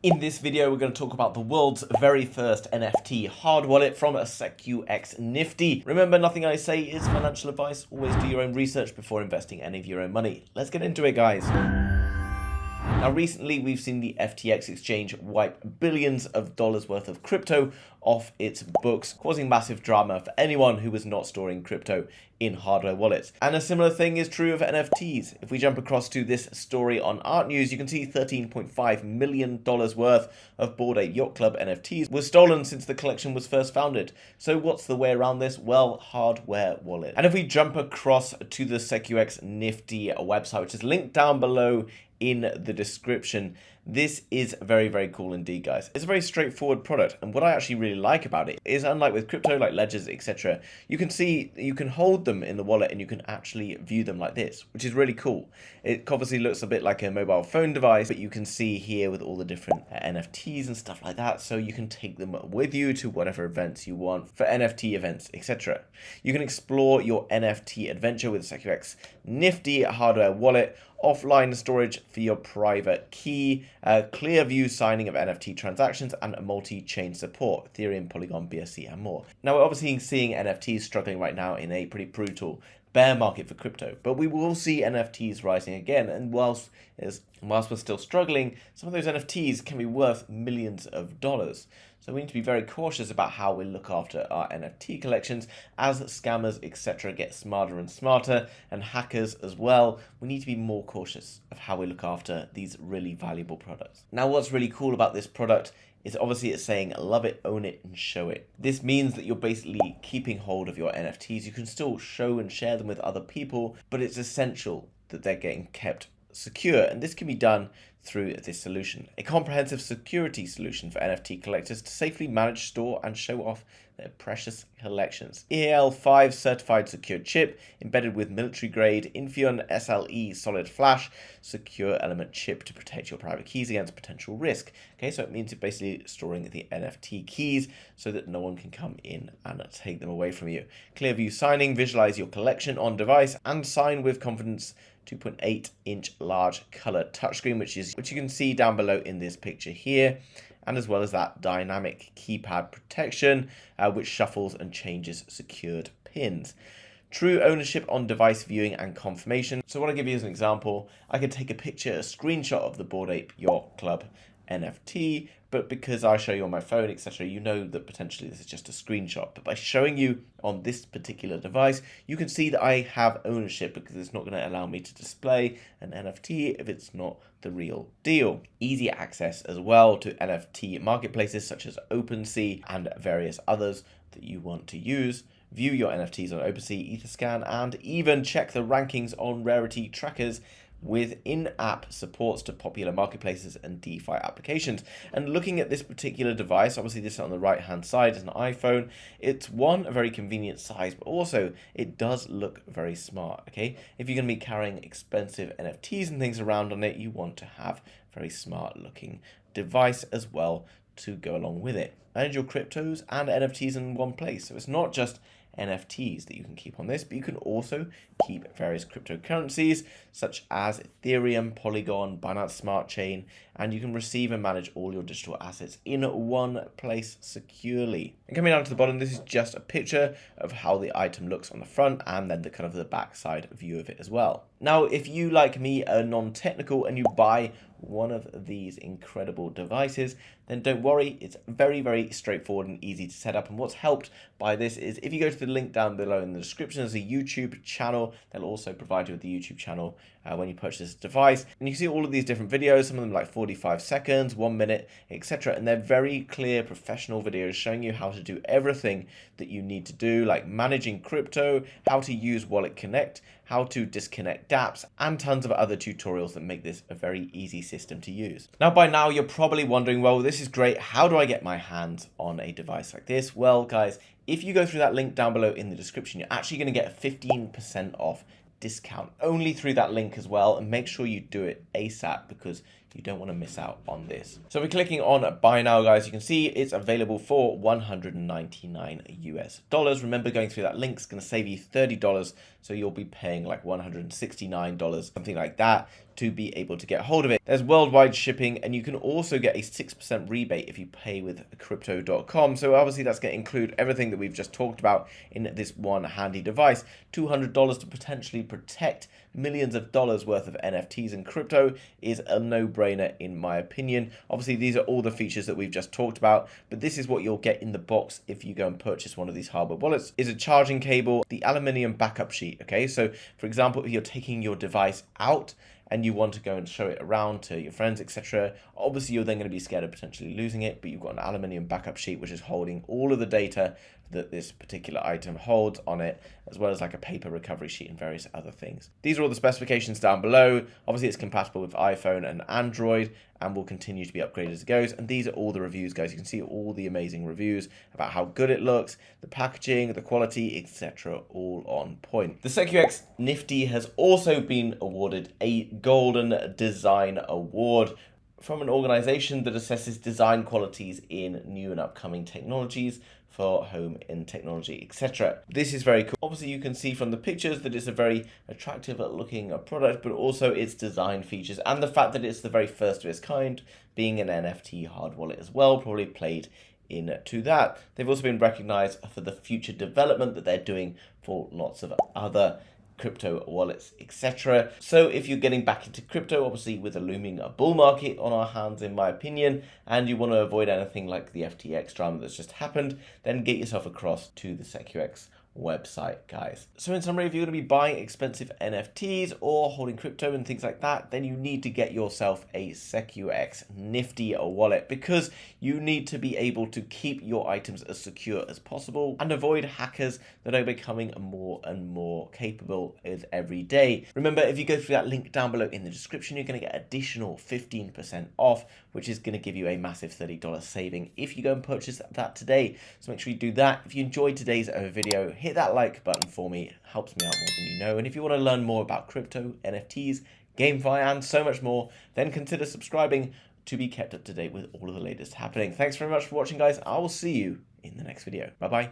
In this video, we're going to talk about the world's very first NFT hard wallet from SecuX Nifty. Remember, nothing I say is financial advice. Always do your own research before investing any of your own money. Let's get into it, guys. Now, recently, we've seen the FTX exchange wipe billions of dollars worth of crypto off its books, causing massive drama for anyone who was not storing crypto in hardware wallets. And a similar thing is true of NFTs. If we jump across to this story on Art News, you can see $13.5 million worth of Bored Ape Yacht Club NFTs was stolen since the collection was first founded. So what's the way around this? Well, hardware wallet. And if we jump across to the SecuX Nifty website, which is linked down below in the description, this is very, very cool indeed, guys. It's a very straightforward product, and what I actually really like about it is, unlike with crypto like ledgers, etc., you can hold them in the wallet and you can actually view them like this, which is really cool. It obviously looks a bit like a mobile phone device, but you can see here with all the different NFTs and stuff like that, so you can take them with you to whatever events you want for NFT events, etc. You can explore your NFT adventure with SecuX Nifty hardware wallet, offline storage for your private key, clear view signing of NFT transactions, and multi-chain support, Ethereum, Polygon, BSC, and more. Now, we're obviously seeing NFTs struggling right now in a pretty brutal bear market for crypto, but we will see NFTs rising again, and whilst we're still struggling, some of those NFTs can be worth millions of dollars. So we need to be very cautious about how we look after our NFT collections as scammers, etc. get smarter and smarter, and hackers as well. We need to be more cautious of how we look after these really valuable products. Now, what's really cool about this product is obviously it's saying love it, own it, and show it. This means that you're basically keeping hold of your NFTs. You can still show and share them with other people, but it's essential that they're getting kept secure, and this can be done through this solution, a comprehensive security solution for NFT collectors to safely manage, store, and show off their precious collections. EAL5 certified secure chip embedded with military grade Infineon SLE solid flash secure element chip to protect your private keys against potential risk. Okay, so it means you're basically storing the NFT keys so that no one can come in and take them away from you. Clear view signing, visualize your collection on device, and sign with confidence. 2.8-inch large color touchscreen, which you can see down below in this picture here, and as well as that dynamic keypad protection, which shuffles and changes secured pins. True ownership on device viewing and confirmation. So what I give you as an example, I could take a picture, a screenshot of the Bored Ape Yacht Club NFT, but because I show you on my phone, etc., you know that potentially this is just a screenshot. But by showing you on this particular device, you can see that I have ownership, because it's not going to allow me to display an NFT if it's not the real deal. Easy access as well to NFT marketplaces such as OpenSea and various others that you want to use. View your NFTs on OpenSea, Etherscan, and even check the rankings on rarity trackers with in-app supports to popular marketplaces and DeFi applications. And looking at this particular device, obviously this on the right hand side is an iPhone. It's a very convenient size, but also it does look very smart. Okay, if you're going to be carrying expensive NFTs and things around on it, you want to have a very smart looking device as well to go along with it. Manage your cryptos and NFTs in one place, so it's not just NFTs that you can keep on this, but you can also keep various cryptocurrencies such as Ethereum, Polygon, Binance Smart Chain, and you can receive and manage all your digital assets in one place securely. And coming down to the bottom, this is just a picture of how the item looks on the front, and then the kind of the backside view of it as well. Now, if you, like me, are non-technical and you buy one of these incredible devices, then don't worry, it's very, very straightforward and easy to set up. And what's helped by this is if you go to the link down below in the description, there's a YouTube channel. They'll also provide you with the YouTube channel when you purchase this device, and you can see all of these different videos, some of them like 45 seconds, 1 minute, etc. And they're very clear professional videos showing you how to do everything that you need to do, like managing crypto, how to use Wallet Connect, how to disconnect dApps, and tons of other tutorials that make this a very easy system to use. Now, by now, you're probably wondering, well, this is great. How do I get my hands on a device like this? Well, guys, if you go through that link down below in the description, you're actually going to get a 15% off discount only through that link as well, and make sure you do it ASAP because you don't want to miss out on this. So we're clicking on buy now, guys. You can see it's available for $199 US. Remember, going through that link is going to save you $30, so you'll be paying like $169, something like that, to be able to get hold of it. There's worldwide shipping, and you can also get a 6% rebate if you pay with crypto.com. So obviously that's going to include everything that we've just talked about in this one handy device. $200 to potentially protect millions of dollars worth of NFTs in crypto is a no-brainer in my opinion. Obviously, these are all the features that we've just talked about, but this is what you'll get in the box if you go and purchase one of these hardware wallets. Is a charging cable, the aluminium backup sheet. Okay, so for example, if you're taking your device out and you want to go and show it around to your friends, etc. Obviously, you're then going to be scared of potentially losing it, but you've got an aluminium backup sheet which is holding all of the data that this particular item holds on it, as well as like a paper recovery sheet and various other things. These are all the specifications down below. Obviously, it's compatible with iPhone and Android and will continue to be upgraded as it goes. And these are all the reviews, guys. You can see all the amazing reviews about how good it looks, the packaging, the quality, etc. all on point. The SecuX Nifty has also been awarded a Golden Design Award from an organization that assesses design qualities in new and upcoming technologies for home and technology, etc. This is very cool. Obviously, you can see from the pictures that it's a very attractive looking product, but also its design features and the fact that it's the very first of its kind, being an NFT hard wallet as well, probably played into that. They've also been recognized for the future development that they're doing for lots of other crypto wallets, etc. So if you're getting back into crypto, obviously with a looming bull market on our hands, in my opinion, and you want to avoid anything like the FTX drama that's just happened, then get yourself across to the SecuX website, guys. So in summary, if you're going to be buying expensive NFTs or holding crypto and things like that, then you need to get yourself a SecuX Nifty wallet, because you need to be able to keep your items as secure as possible and avoid hackers that are becoming more and more capable with every day. Remember, if you go through that link down below in the description, you're going to get additional 15% off, which is going to give you a massive $30 saving if you go and purchase that today. So make sure you do that. If you enjoyed today's video, hit that like button for me. It helps me out more than you know. And if you want to learn more about crypto, NFTs, GameFi, and so much more, then consider subscribing to be kept up to date with all of the latest happening. Thanks very much for watching, guys. I will see you in the next video. Bye-bye.